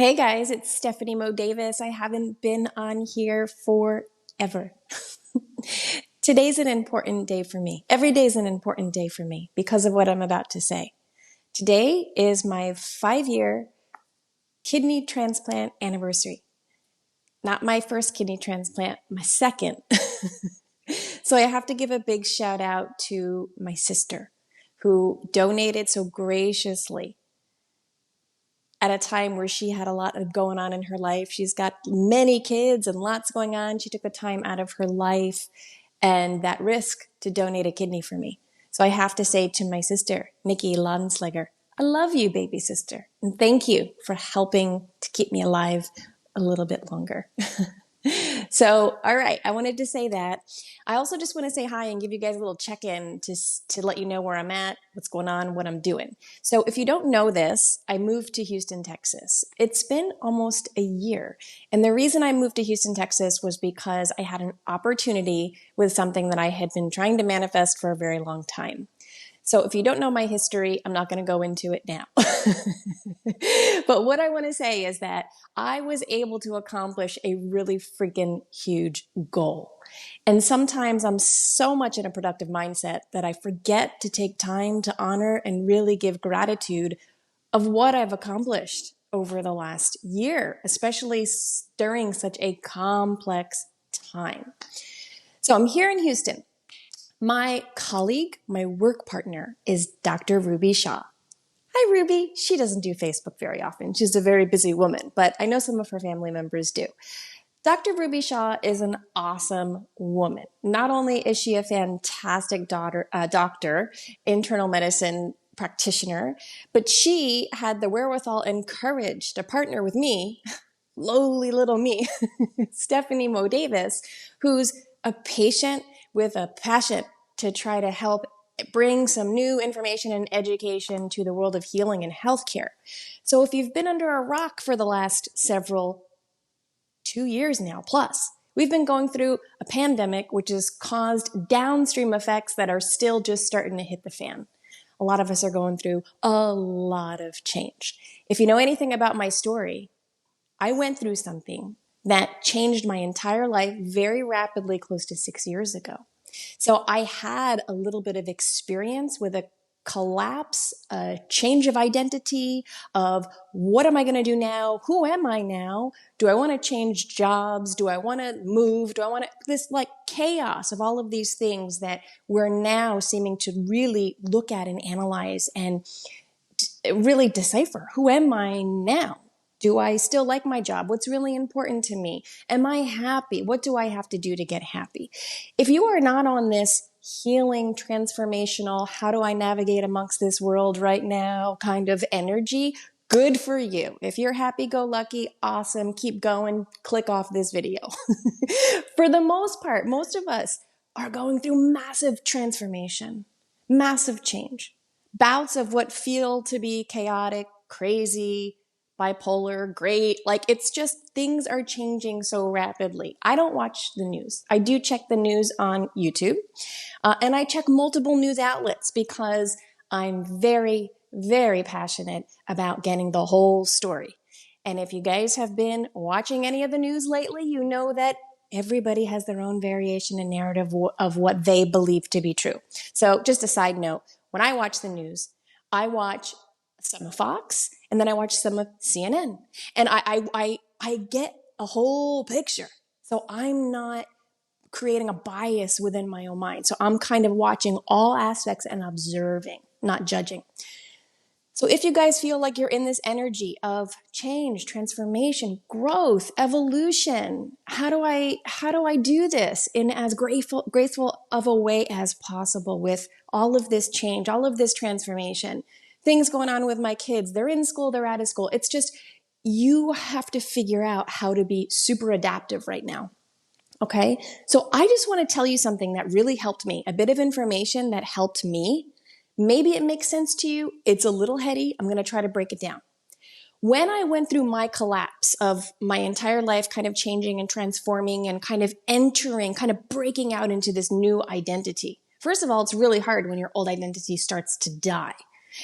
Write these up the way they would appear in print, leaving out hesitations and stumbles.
Hey guys, it's Stephanie Mo Davis. I haven't been on here forever. Today's an important day for me. Every day is an important day for me because of what I'm about to say. Today is my 5-year kidney transplant anniversary. Not my first kidney transplant, my second. So I have to give a big shout out to my sister who donated so graciously at a time where she had a lot going on in her life. She's got many kids and lots going on. She took the time out of her life and that risk to donate a kidney for me. So I have to say to my sister, Nikki Lansliger, I love you, baby sister. And thank you for helping to keep me alive a little bit longer. So, all right, I wanted to say that. I also just want to say hi and give you guys a little check-in to let you know where I'm at, what's going on, what I'm doing. So if you don't know this, I moved to Houston, Texas. It's been almost a year. And the reason I moved to Houston, Texas was because I had an opportunity with something that I had been trying to manifest for a very long time. So if you don't know my history, I'm not going to go into it now. But what I want to say is that I was able to accomplish a really freaking huge goal. And sometimes I'm so much in a productive mindset that I forget to take time to honor and really give gratitude of what I've accomplished over the last year, especially during such a complex time. So I'm here in Houston. My colleague, my work partner, is Dr. Ruby Shah. Hi, Ruby. She doesn't do Facebook very often. She's a very busy woman, but I know some of her family members do. Dr. Ruby Shah is an awesome woman. Not only is she a fantastic doctor, internal medicine practitioner, but she had the wherewithal and courage to partner with me, lowly little me, Stephanie Mo Davis, who's a patient with a passion to try to help bring some new information and education to the world of healing and healthcare. So if you've been under a rock for the last 2 years now plus, we've been going through a pandemic which has caused downstream effects that are still just starting to hit the fan. A lot of us are going through a lot of change. If you know anything about my story, I went through something that changed my entire life very rapidly close to 6 years ago. So I had a little bit of experience with a collapse, a change of identity of what am I going to do now? Who am I now? Do I want to change jobs? Do I want to move? Do I want to, this like chaos of all of these things that we're now seeming to really look at and analyze and really decipher. Who am I now? Do I still like my job? What's really important to me? Am I happy? What do I have to do to get happy? If you are not on this healing, transformational, how do I navigate amongst this world right now kind of energy, good for you. If you're happy-go-lucky, awesome, keep going, click off this video. For the most part, most of us are going through massive transformation, massive change, bouts of what feel to be chaotic, crazy, bipolar, great. Like it's just things are changing so rapidly. I don't watch the news. I do check the news on YouTube and I check multiple news outlets because I'm very, very passionate about getting the whole story. And if you guys have been watching any of the news lately, you know that everybody has their own variation and narrative of what they believe to be true. So just a side note, when I watch the news, I watch some of Fox, and then I watch some of CNN. And I get a whole picture. So I'm not creating a bias within my own mind. So I'm kind of watching all aspects and observing, not judging. So if you guys feel like you're in this energy of change, transformation, growth, evolution, how do I do this in as graceful of a way as possible with all of this change, all of this transformation? Things going on with my kids. They're in school, they're out of school. It's just, you have to figure out how to be super adaptive right now. Okay. So I just want to tell you something that really helped me, a bit of information that helped me. Maybe it makes sense to you. It's a little heady. I'm going to try to break it down. When I went through my collapse of my entire life kind of changing and transforming and kind of entering, kind of breaking out into this new identity. First of all, it's really hard when your old identity starts to die.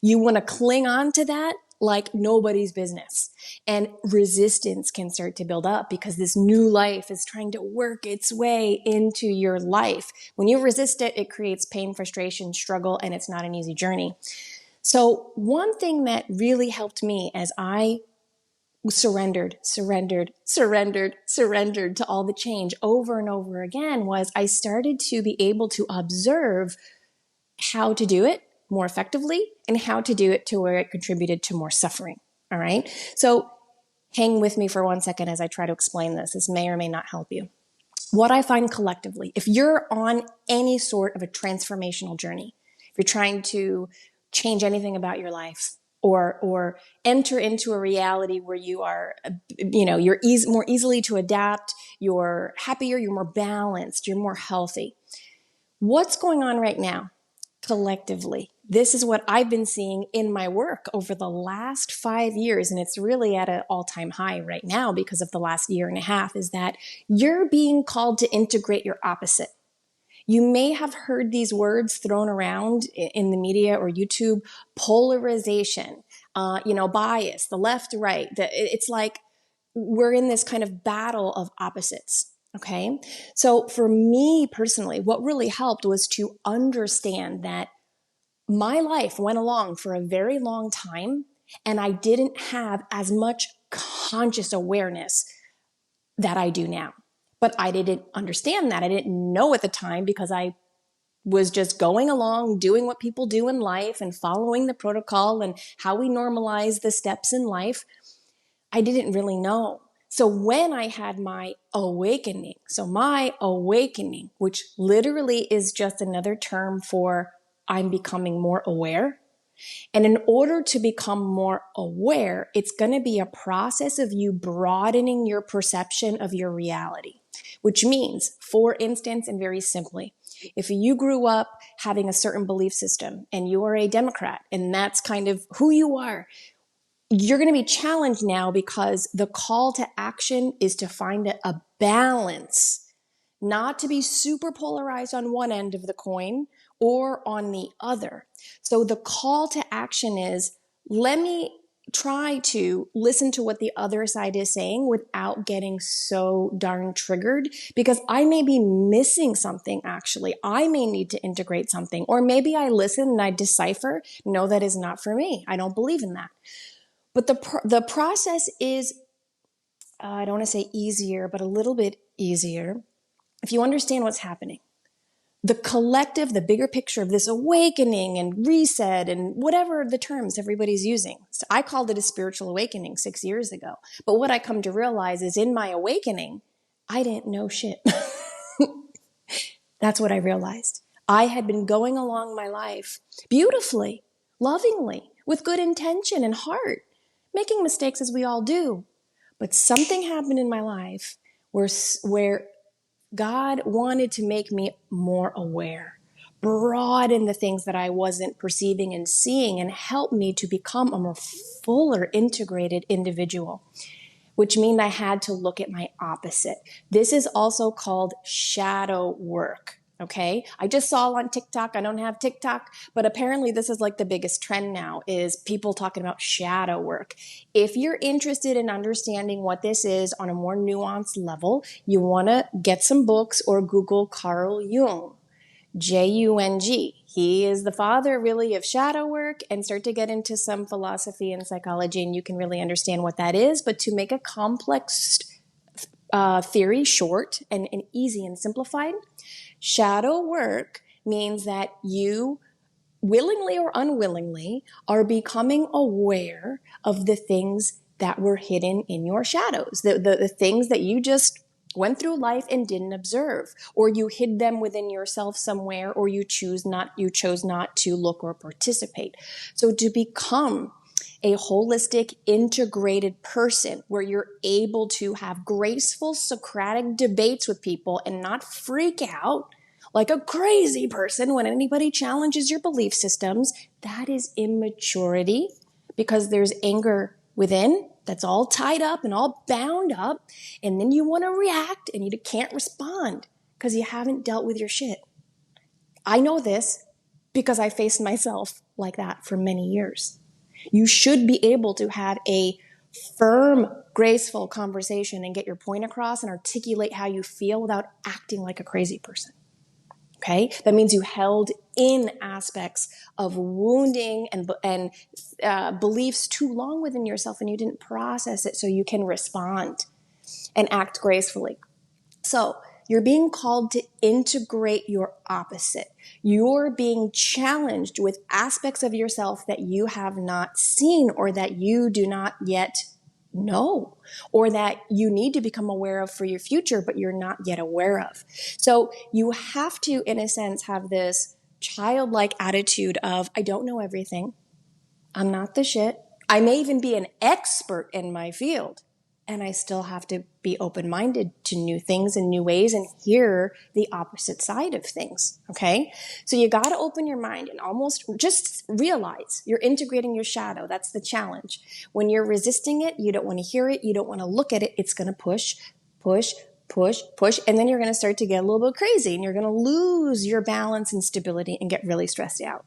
You want to cling on to that like nobody's business. And resistance can start to build up because this new life is trying to work its way into your life. When you resist it, it creates pain, frustration, struggle, and it's not an easy journey. So one thing that really helped me as I surrendered to all the change over and over again was I started to be able to observe how to do it more effectively and how to do it to where it contributed to more suffering. All right. So hang with me for 1 second as I try to explain this. This may or may not help you. What I find collectively, if you're on any sort of a transformational journey, if you're trying to change anything about your life, or enter into a reality where you are, you're more easily to adapt, you're happier, you're more balanced, you're more healthy. What's going on right now collectively? This is what I've been seeing in my work over the last 5 years, and it's really at an all-time high right now because of the last year and a half, is that you're being called to integrate your opposite. You may have heard these words thrown around in the media or YouTube: polarization, bias, the left, right. It's like we're in this kind of battle of opposites. Okay. So for me personally, what really helped was to understand that my life went along for a very long time and I didn't have as much conscious awareness that I do now. But I didn't understand that. I didn't know at the time because I was just going along, doing what people do in life and following the protocol and how we normalize the steps in life. I didn't really know. So when I had my awakening, which literally is just another term for I'm becoming more aware. And in order to become more aware, it's going to be a process of you broadening your perception of your reality, which means, for instance, and very simply, if you grew up having a certain belief system and you are a Democrat and that's kind of who you are, you're going to be challenged now because the call to action is to find a balance, not to be super polarized on one end of the coin or on the other. So the call to action is, let me try to listen to what the other side is saying without getting so darn triggered, because I may be missing something actually. I may need to integrate something, or maybe I listen and I decipher, no, that is not for me. I don't believe in that. But the process is, I don't want to say easier, but a little bit easier if you understand what's happening. The collective, the bigger picture of this awakening and reset and whatever the terms everybody's using. So I called it a spiritual awakening 6 years ago. But what I come to realize is in my awakening, I didn't know shit. That's what I realized. I had been going along my life beautifully, lovingly, with good intention and heart, making mistakes as we all do. But something happened in my life where God wanted to make me more aware, broaden the things that I wasn't perceiving and seeing, and help me to become a more fuller, integrated individual, which means I had to look at my opposite. This is also called shadow work. Okay. I just saw on TikTok, I don't have TikTok, but apparently this is like the biggest trend now, is people talking about shadow work. If you're interested in understanding what this is on a more nuanced level, you want to get some books or Google Carl Jung, Jung. He is the father really of shadow work, and start to get into some philosophy and psychology, and you can really understand what that is. But to make a complex theory short and easy and simplified, shadow work means that you, willingly or unwillingly, are becoming aware of the things that were hidden in your shadows, the things that you just went through life and didn't observe, or you hid them within yourself somewhere, or you chose not to look or participate. So to become a holistic, integrated person where you're able to have graceful Socratic debates with people and not freak out like a crazy person when anybody challenges your belief systems, that is immaturity, because there's anger within that's all tied up and all bound up, and then you want to react and you can't respond because you haven't dealt with your shit. I know this because I faced myself like that for many years. You should be able to have a firm, graceful conversation and get your point across and articulate how you feel without acting like a crazy person. Okay? That means you held in aspects of wounding and beliefs too long within yourself and you didn't process it so you can respond and act gracefully. So you're being called to integrate your opposite. You're being challenged with aspects of yourself that you have not seen or that you do not yet know, or that you need to become aware of for your future, but you're not yet aware of. So you have to, in a sense, have this childlike attitude of, I don't know everything. I'm not the shit. I may even be an expert in my field. And I still have to be open-minded to new things and new ways and hear the opposite side of things, okay? So you got to open your mind and almost just realize you're integrating your shadow. That's the challenge. When you're resisting it, you don't want to hear it, you don't want to look at it. It's going to push, push, push, push, and then you're going to start to get a little bit crazy and you're going to lose your balance and stability and get really stressed out.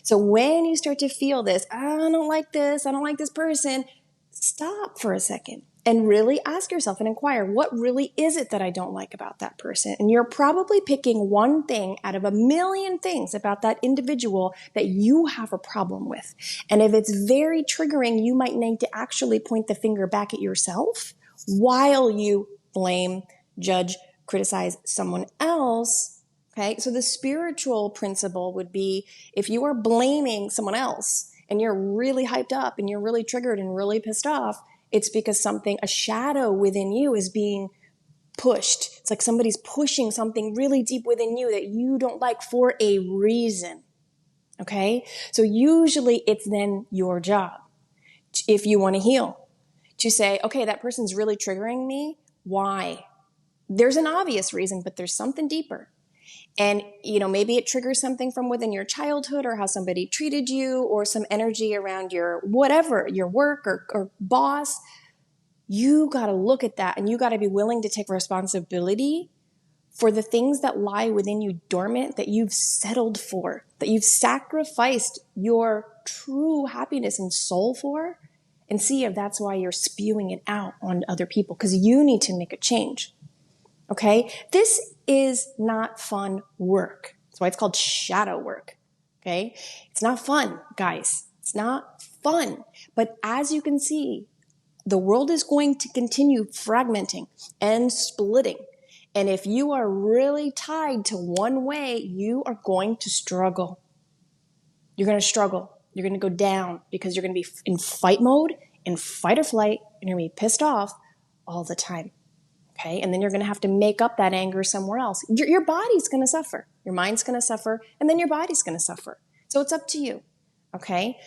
So when you start to feel this, I don't like this person, stop for a second. And really ask yourself and inquire, what really is it that I don't like about that person? And you're probably picking one thing out of a million things about that individual that you have a problem with. And if it's very triggering, you might need to actually point the finger back at yourself while you blame, judge, criticize someone else. Okay, so the spiritual principle would be if you are blaming someone else and you're really hyped up and you're really triggered and really pissed off, it's because a shadow within you is being pushed. It's like somebody's pushing something really deep within you that you don't like for a reason. Okay? So usually it's then your job, if you want to heal, to say, okay, that person's really triggering me. Why? There's an obvious reason, but there's something deeper. And, maybe it triggers something from within your childhood or how somebody treated you or some energy around your whatever, your work or boss. You got to look at that and you got to be willing to take responsibility for the things that lie within you dormant that you've settled for, that you've sacrificed your true happiness and soul for, and see if that's why you're spewing it out on other people, because you need to make a change. Okay? This is not fun work. That's why it's called shadow work. Okay? It's not fun, guys. It's not fun. But as you can see, the world is going to continue fragmenting and splitting. And if you are really tied to one way, you are going to struggle. You're going to struggle. You're going to go down because you're going to be in fight mode, in fight or flight, and you're going to be pissed off all the time. Okay, and then you're going to have to make up that anger somewhere else. Your body's going to suffer. Your mind's going to suffer, and then your body's going to suffer. So it's up to you, okay?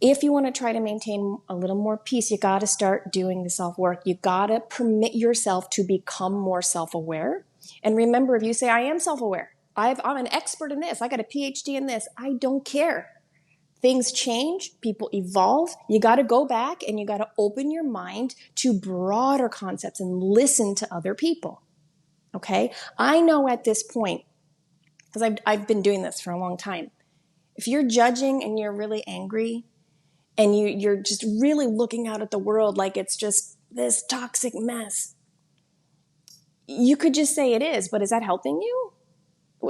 If you want to try to maintain a little more peace, you got to start doing the self-work. You got to permit yourself to become more self-aware. And remember, if you say, I am self-aware, I'm an expert in this, I got a PhD in this, I don't care. Things change, people evolve. You got to go back and you got to open your mind to broader concepts and listen to other people. Okay? I know at this point, because I've been doing this for a long time, if you're judging and you're really angry and you're just really looking out at the world like it's just this toxic mess, you could just say it is, but is that helping you?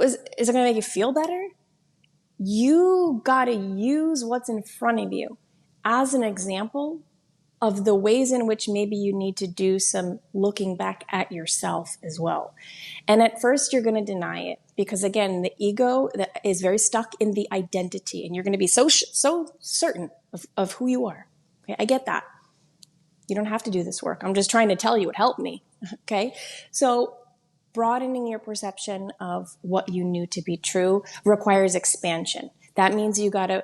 Is it going to make you feel better? You got to use what's in front of you as an example of the ways in which maybe you need to do some looking back at yourself as well. And at first you're going to deny it because, again, the ego is very stuck in the identity and you're going to be so certain of who you are. Okay, I get that. You don't have to do this work. I'm just trying to tell you it helped me. Okay, so broadening your perception of what you knew to be true requires expansion. That means you got to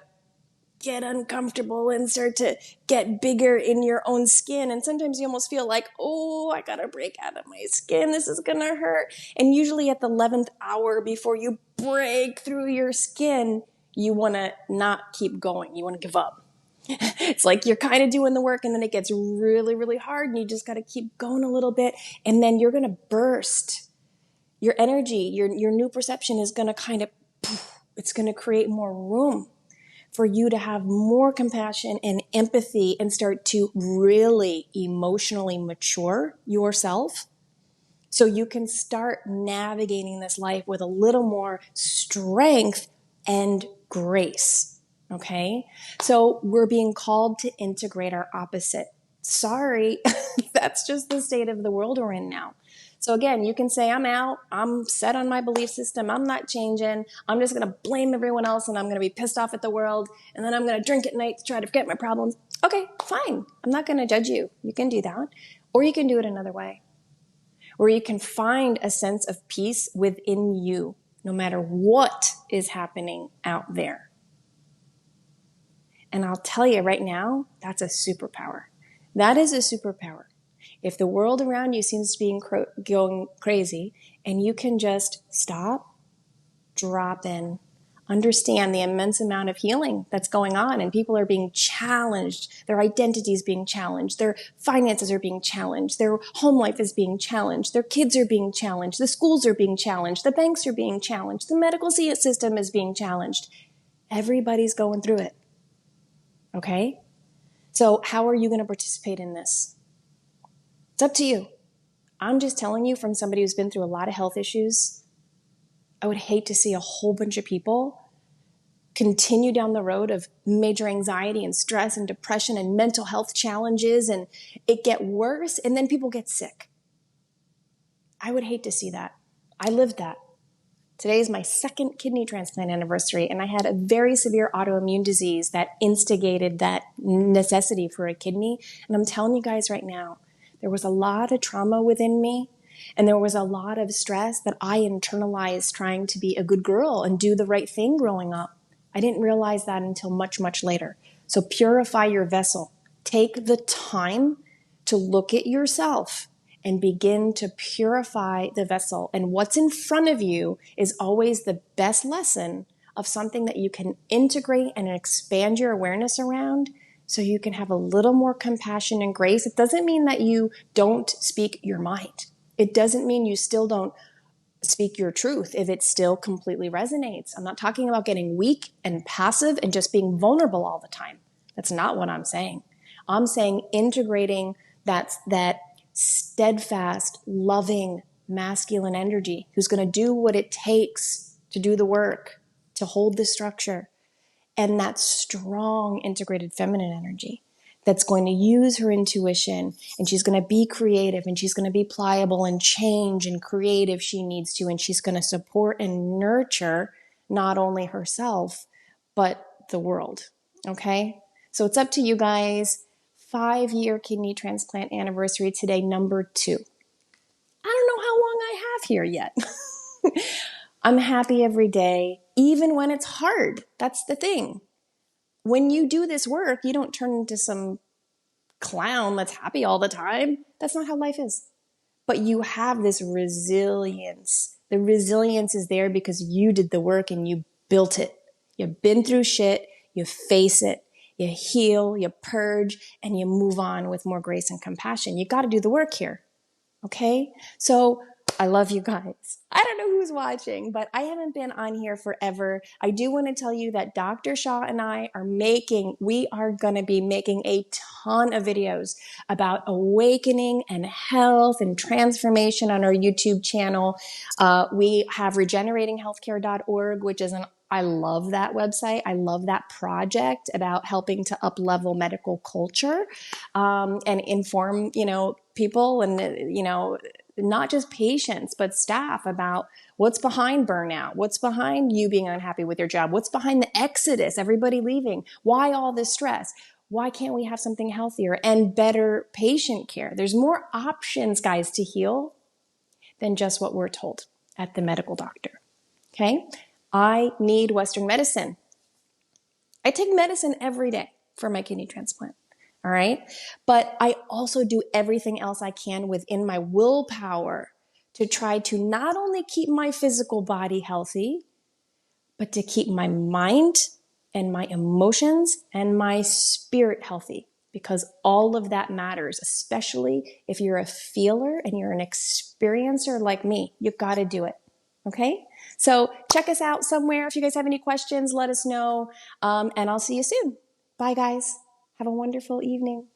get uncomfortable and start to get bigger in your own skin. And sometimes you almost feel like, oh, I got to break out of my skin. This is going to hurt. And usually at the 11th hour before you break through your skin, you want to not keep going. You want to give up. It's like you're kind of doing the work and then it gets really, really hard and you just got to keep going a little bit and then you're going to burst. Your energy, your new perception is going to it's going to create more room for you to have more compassion and empathy and start to really emotionally mature yourself so you can start navigating this life with a little more strength and grace. Okay? So we're being called to integrate our opposite. Sorry, that's just the state of the world we're in now. So again, you can say, I'm out, I'm set on my belief system, I'm not changing, I'm just going to blame everyone else and I'm going to be pissed off at the world and then I'm going to drink at night to try to forget my problems. Okay, fine. I'm not going to judge you. You can do that. Or you can do it another way, where you can find a sense of peace within you, no matter what is happening out there. And I'll tell you right now, that's a superpower. That is a superpower. If the world around you seems to be going crazy and you can just stop, drop in, understand the immense amount of healing that's going on, and people are being challenged, their identities being challenged, their finances are being challenged, their home life is being challenged, their kids are being challenged, the schools are being challenged, the banks are being challenged, the medical system is being challenged. Everybody's going through it. Okay? So how are you going to participate in this? It's up to you. I'm just telling you, from somebody who's been through a lot of health issues, I would hate to see a whole bunch of people continue down the road of major anxiety and stress and depression and mental health challenges, and it get worse, and then people get sick. I would hate to see that. I lived that. Today is my second kidney transplant anniversary, and I had a very severe autoimmune disease that instigated that necessity for a kidney. And I'm telling you guys right now, there was a lot of trauma within me, and there was a lot of stress that I internalized trying to be a good girl and do the right thing growing up. I didn't realize that until much, much later. So purify your vessel. Take the time to look at yourself and begin to purify the vessel. And what's in front of you is always the best lesson of something that you can integrate and expand your awareness around, so you can have a little more compassion and grace. It doesn't mean that you don't speak your mind. It doesn't mean you still don't speak your truth if it still completely resonates. I'm not talking about getting weak and passive and just being vulnerable all the time. That's not what I'm saying. I'm saying integrating that steadfast, loving, masculine energy who's going to do what it takes to do the work, to hold the structure, and that strong, integrated feminine energy that's going to use her intuition, and she's going to be creative, and she's going to be pliable and change and create if she needs to, and she's going to support and nurture not only herself, but the world. Okay? So it's up to you guys. 5-year kidney transplant anniversary today, number 2. I don't know how long I have here yet. I'm happy every day, even when it's hard. That's the thing. When you do this work, you don't turn into some clown that's happy all the time. That's not how life is. But you have this resilience. The resilience is there because you did the work and you built it. You've been through shit, you face it, you heal, you purge, and you move on with more grace and compassion. You got to do the work here. Okay? So I love you guys. I don't know who's watching, but I haven't been on here forever. I do want to tell you that Dr. Shah and I we are going to be making a ton of videos about awakening and health and transformation on our YouTube channel. We have regeneratinghealthcare.org, which is I love that website. I love that project about helping to up-level medical culture, and inform, people and, not just patients, but staff about what's behind burnout, what's behind you being unhappy with your job, what's behind the exodus, everybody leaving, why all this stress, why can't we have something healthier and better patient care? There's more options, guys, to heal than just what we're told at the medical doctor. Okay? I need Western medicine. I take medicine every day for my kidney transplant. All right. But I also do everything else I can within my willpower to try to not only keep my physical body healthy, but to keep my mind and my emotions and my spirit healthy, because all of that matters, especially if you're a feeler and you're an experiencer like me. You've got to do it. Okay? So check us out somewhere. If you guys have any questions, let us know. And I'll see you soon. Bye, guys. Have a wonderful evening.